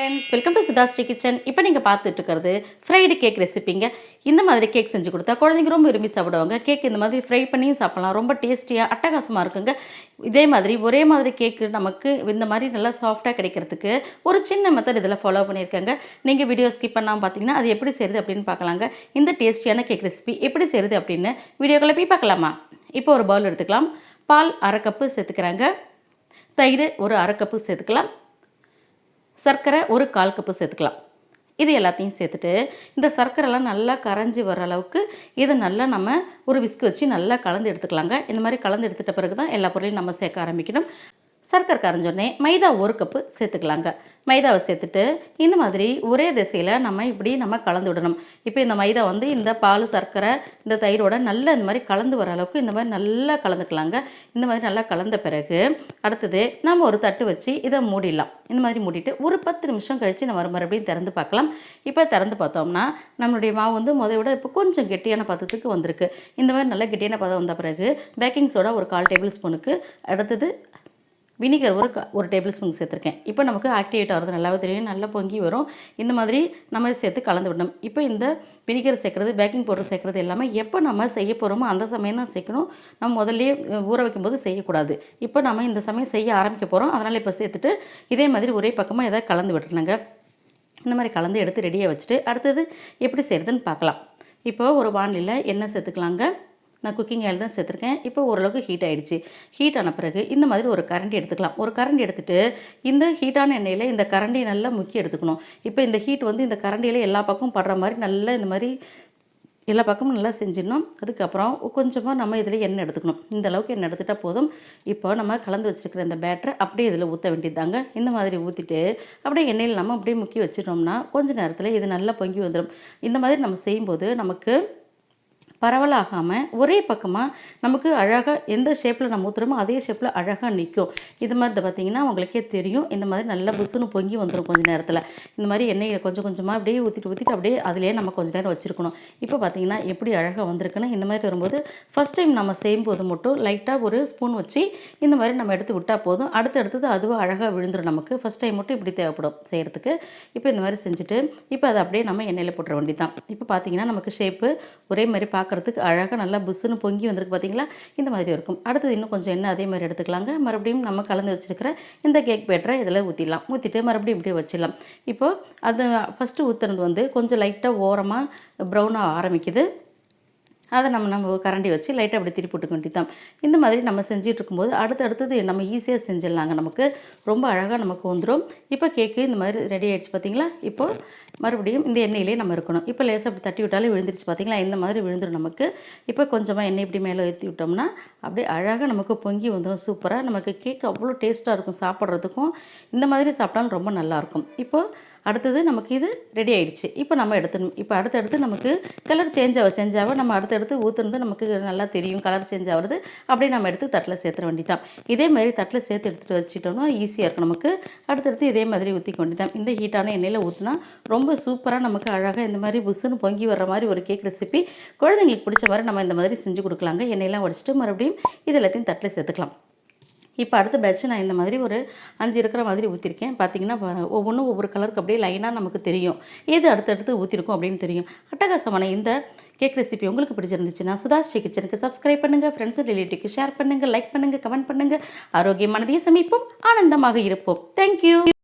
Friends, welcome to Sudhasri kitchen. இப்போ நீங்கள் பார்த்துட்டு இருக்கிறது ஃப்ரைடு கேக் ரெசிபிங்க. இந்த மாதிரி கேக் செஞ்சு கொடுத்தா குழந்தைங்க ரொம்ப விரும்பி சாப்பிடுவாங்க. கேக் இந்த மாதிரி ஃப்ரை பண்ணியும் சாப்பிடலாம். ரொம்ப டேஸ்டியாக அட்டகாசமாக இருக்குங்க. இதே மாதிரி ஒரே மாதிரி கேக்கு நமக்கு இந்த மாதிரி நல்லா சாஃப்டாக கிடைக்கிறதுக்கு ஒரு சின்ன மெத்தட் இதில் ஃபாலோ பண்ணியிருக்கேங்க. நீங்கள் வீடியோ ஸ்கிப் பண்ணாமல் பார்த்தீங்கன்னா அது எப்படி செய்யுது அப்படின்னு பார்க்கலாங்க. இந்த டேஸ்டியான கேக் ரெசிபி எப்படி செய்யுது அப்படின்னு வீடியோக்குள்ளே போய் பார்க்கலாமா? இப்போ ஒரு பவுல் எடுத்துக்கலாம். பால் அரை கப்பு சேர்த்துக்கிறாங்க. தயிர் ஒரு அரை கப்பு சேர்த்துக்கலாம். சர்க்கரை ஒரு 1/4 கப்பு சேர்த்துக்கலாம். இது எல்லாத்தையும் சேர்த்துட்டு இந்த சர்க்கரைலாம் நல்லா கரைஞ்சி வர அளவுக்கு இதை நல்லா நம்ம ஒரு விஸ்க் வச்சு நல்லா கலந்து எடுத்துக்கலாங்க. இந்த மாதிரி கலந்து எடுத்துகிட்ட பிறகு தான் எல்லா பொருளையும் நம்ம சேர்க்க ஆரம்பிக்கணும். சர்க்கரை கரைஞ்சோடனே மைதா 1 கப்பு சேர்த்துக்கலாங்க. மைதாவை சேர்த்துட்டு இந்த மாதிரி ஒரே திசையில் நம்ம கலந்து விடணும். இப்போ இந்த மைதா இந்த பால் சர்க்கரை இந்த தயிரோட நல்லா இந்த மாதிரி கலந்து வர அளவுக்கு இந்த மாதிரி நல்லா கலந்துக்கலாங்க. இந்த மாதிரி நல்லா கலந்த பிறகு அடுத்தது நம்ம ஒரு தட்டு வச்சு இதை மூடிடலாம். இந்த மாதிரி மூடிட்டு ஒரு 10 நிமிஷம் கழித்து நம்ம மறுபடியும் திறந்து பார்க்கலாம். இப்போ திறந்து பார்த்தோம்னா நம்மளுடைய மாவு முதலை விட இப்போ கொஞ்சம் கெட்டியான பதத்துக்கு வந்திருக்கு. இந்த மாதிரி நல்லா கெட்டியான பதம் வந்த பிறகு பேக்கிங் சோடா ஒரு 1/4 டேபிள் ஸ்பூனுக்கு, அடுத்தது வினிகர் ஒரு டேபிள் ஸ்பூன் சேர்த்துருக்கேன். இப்போ நமக்கு ஆக்டிவேட் ஆகிறது நல்லாவே தெரியும். நல்லா பொங்கி வரும். இந்த மாதிரி நம்ம சேர்த்து கலந்து விடணும். இப்போ இந்த வினிகர் சேர்க்குறது, பேக்கிங் பவுடர் சேர்க்குறது எல்லாமே எப்போ நம்ம செய்ய போகிறோமோ அந்த சமயம் தான் சேர்க்கணும். நம்ம முதல்லையே ஊற வைக்கும்போது செய்யக்கூடாது. இப்போ நம்ம இந்த சமயம் செய்ய ஆரம்பிக்க போகிறோம். அதனால் இப்போ சேர்த்துட்டு இதே மாதிரி ஒரே பக்கமாக எதாவது கலந்து விட்டுருங்க. இந்த மாதிரி கலந்து எடுத்து ரெடியாக வச்சுட்டு அடுத்தது எப்படி செய்கிறதுன்னு பார்க்கலாம். இப்போது ஒரு வானிலையில் எண்ணெய் சேர்த்துக்கலாங்க. நான் குக்கிங் ஆயில் தான் சேர்த்துருக்கேன். இப்போ ஓரளவுக்கு ஹீட் ஆகிடுச்சு. ஹீட் ஆன பிறகு இந்த மாதிரி ஒரு கரண்டி எடுத்துக்கலாம். ஒரு கரண்டி எடுத்துகிட்டு இந்த ஹீட்டான எண்ணெயில் இந்த கரண்டியை நல்லா முக்கி எடுத்துக்கணும். இப்போ இந்த ஹீட் இந்த கரண்டியில் எல்லா பக்கமும் படுற மாதிரி நல்லா இந்த மாதிரி எல்லா பக்கமும் நல்லா செஞ்சிடணும். அதுக்கப்புறம் கொஞ்சமாக நம்ம இதில் எண்ணெய் எடுத்துக்கணும். இந்த அளவுக்கு எண்ணெய் எடுத்துகிட்டால் போதும். இப்போ நம்ம கலந்து வச்சுருக்கிற இந்த பேட்டரை அப்படியே இதில் ஊற்ற வேண்டியதாங்க. இந்த மாதிரி ஊற்றிட்டு அப்படியே எண்ணெயில் நம்ம அப்படியே முக்கி வச்சிட்டோம்னா கொஞ்சம் நேரத்தில் இது நல்லா பொங்கி வந்துடும். இந்த மாதிரி நம்ம செய்யும்போது நமக்கு பரவலாகாமல் ஒரே பக்கமாக நமக்கு அழகாக எந்த ஷேப்பில் நம்ம ஊற்றுறோமோ அதே ஷேப்பில் அழகாக நிற்கும். இது மாதிரி பார்த்திங்கன்னா உங்களுக்கே தெரியும். இந்த மாதிரி நல்லா புசுன்னு பொங்கி வந்துடும் கொஞ்சம் நேரத்தில். இந்த மாதிரி எண்ணெயை கொஞ்சம் கொஞ்சமாக அப்படியே ஊற்றிட்டு அப்படியே அதிலே நம்ம கொஞ்சம் நேரம் வச்சுருக்கணும். இப்போ பார்த்திங்கன்னா எப்படி அழகாக வந்திருக்குன்னு இந்த மாதிரி வரும்போது ஃபஸ்ட் டைம் நம்ம செய்யும்போது மட்டும் லைட்டாக ஒரு ஸ்பூன் வச்சு இந்த மாதிரி நம்ம எடுத்து விட்டால் போதும். அடுத்தடுத்தது அதுவும் அழகாக விழுந்துடும். நமக்கு ஃபஸ்ட் டைம் மட்டும் இப்படி தேவைப்படும் செய்கிறதுக்கு. இப்போ இந்த மாதிரி செஞ்சுட்டு இப்போ அதை அப்படியே நம்ம எண்ணெயில் போட்டுற வேண்டியதான். இப்போ பார்த்திங்கன்னா நமக்கு ஷேப்பு ஒரே மாதிரி பார்க்குறதுக்கு அழகாக நல்லா புஸ்ஸுன்னு பொங்கி வந்திருக்கு பார்த்தீங்களா? இந்த மாதிரி இருக்கும். அடுத்தது இன்னும் கொஞ்சம் எண்ணெய் அதே மாதிரி எடுத்துக்கலாங்க. மறுபடியும் நம்ம கலந்து வச்சுருக்கிற இந்த கேக் பேட்டரை இதில் ஊற்றிடலாம். ஊற்றிட்டு மறுபடியும் இப்படியே வச்சிடலாம். இப்போது அது ஃபஸ்ட்டு ஊற்றுனது கொஞ்சம் லைட்டாக ஓரமாக ப்ரௌனாக ஆரம்பிக்குது. அதை நம்ம கரண்டி வச்சு லைட்டாக அப்படி திருப்பி போட்டுக்க வேண்டியதான். இந்த மாதிரி நம்ம செஞ்சுட்டு இருக்கும்போது அடுத்தது நம்ம ஈஸியாக செஞ்சிடலாங்க. நமக்கு ரொம்ப அழகாக நமக்கு வந்துடும். இப்போ கேக்கு இந்த மாதிரி ரெடி ஆகிடுச்சு பார்த்தீங்களா? இப்போது மறுபடியும் இந்த எண்ணெயிலே நம்ம இருக்கணும். இப்போ லேசாக அப்படி தட்டி விட்டாலே விழுந்துருச்சு பார்த்தீங்களா? இந்த மாதிரி விழுந்துடும் நமக்கு. இப்போ கொஞ்சமாக எண்ணெய் இப்படி மேலே ஏற்றி விட்டோம்னா அப்படியே அழகாக நமக்கு பொங்கி வந்துடும். சூப்பராக நமக்கு கேக் அவ்வளோ டேஸ்ட்டாக இருக்கும் சாப்பிட்றதுக்கும். இந்த மாதிரி சாப்பிட்டாலும் ரொம்ப நல்லாயிருக்கும். இப்போது அடுத்தது நமக்கு இது ரெடி ஆகிடுச்சு. இப்போ நம்ம எடுத்துடணும். இப்போ அடுத்தடுத்து நமக்கு கலர் சேஞ்ச் ஆக நம்ம அடுத்தடுத்து ஊற்றுனது நமக்கு நல்லா தெரியும். கலர் சேஞ்ச் ஆகுறது அப்படியே நம்ம எடுத்து தட்டில் சேர்த்துற வேண்டியதான். இதே மாதிரி தட்டில் சேர்த்து எடுத்துகிட்டு வச்சுட்டோம்னா ஈஸியாக இருக்கும் நமக்கு. அடுத்தடுத்து இதே மாதிரி ஊற்றிக்க வேண்டியதான். இந்த ஹீட்டான எண்ணெயில் ஊற்றினா ரொம்ப சூப்பராக நமக்கு அழகாக இந்த மாதிரி புஸ்ஸுன்னு பொங்கி வர்ற மாதிரி ஒரு கேக் ரெசிபி குழந்தைங்களுக்கு பிடிச்ச மாதிரி நம்ம இந்த மாதிரி செஞ்சு கொடுக்கலாங்க. எண்ணெயெல்லாம் உடச்சிட்டு மறுபடியும் இது எல்லாத்தையும் தட்டில் சேர்த்துக்கலாம். இப்போ அடுத்த பேட்ச் நான் இந்த மாதிரி ஒரு 5 இருக்கிற மாதிரி ஊற்றிருக்கேன். பார்த்தீங்கன்னா ஒவ்வொன்றும் ஒவ்வொரு கலருக்கு அப்படியே லைனாக நமக்கு தெரியும். எது அடுத்தடுத்து ஊற்றிருக்கும் அப்படின்னு தெரியும். அட்டகாசமான இந்த கேக் ரெசிபி உங்களுக்கு பிடிச்சிருந்துச்சுன்னா சுதாஸ்ரீ கிச்சனுக்கு சப்ஸ்கிரைப் பண்ணுங்கள். ஃப்ரெண்ட்ஸ் ரிலேட்டிவ்க்கு ஷேர் பண்ணுங்கள், லைக் பண்ணுங்கள், கமெண்ட் பண்ணுங்கள். ஆரோக்கியமானதையும் சமைப்போம், ஆனந்தமாக இருப்போம். தேங்க்யூ.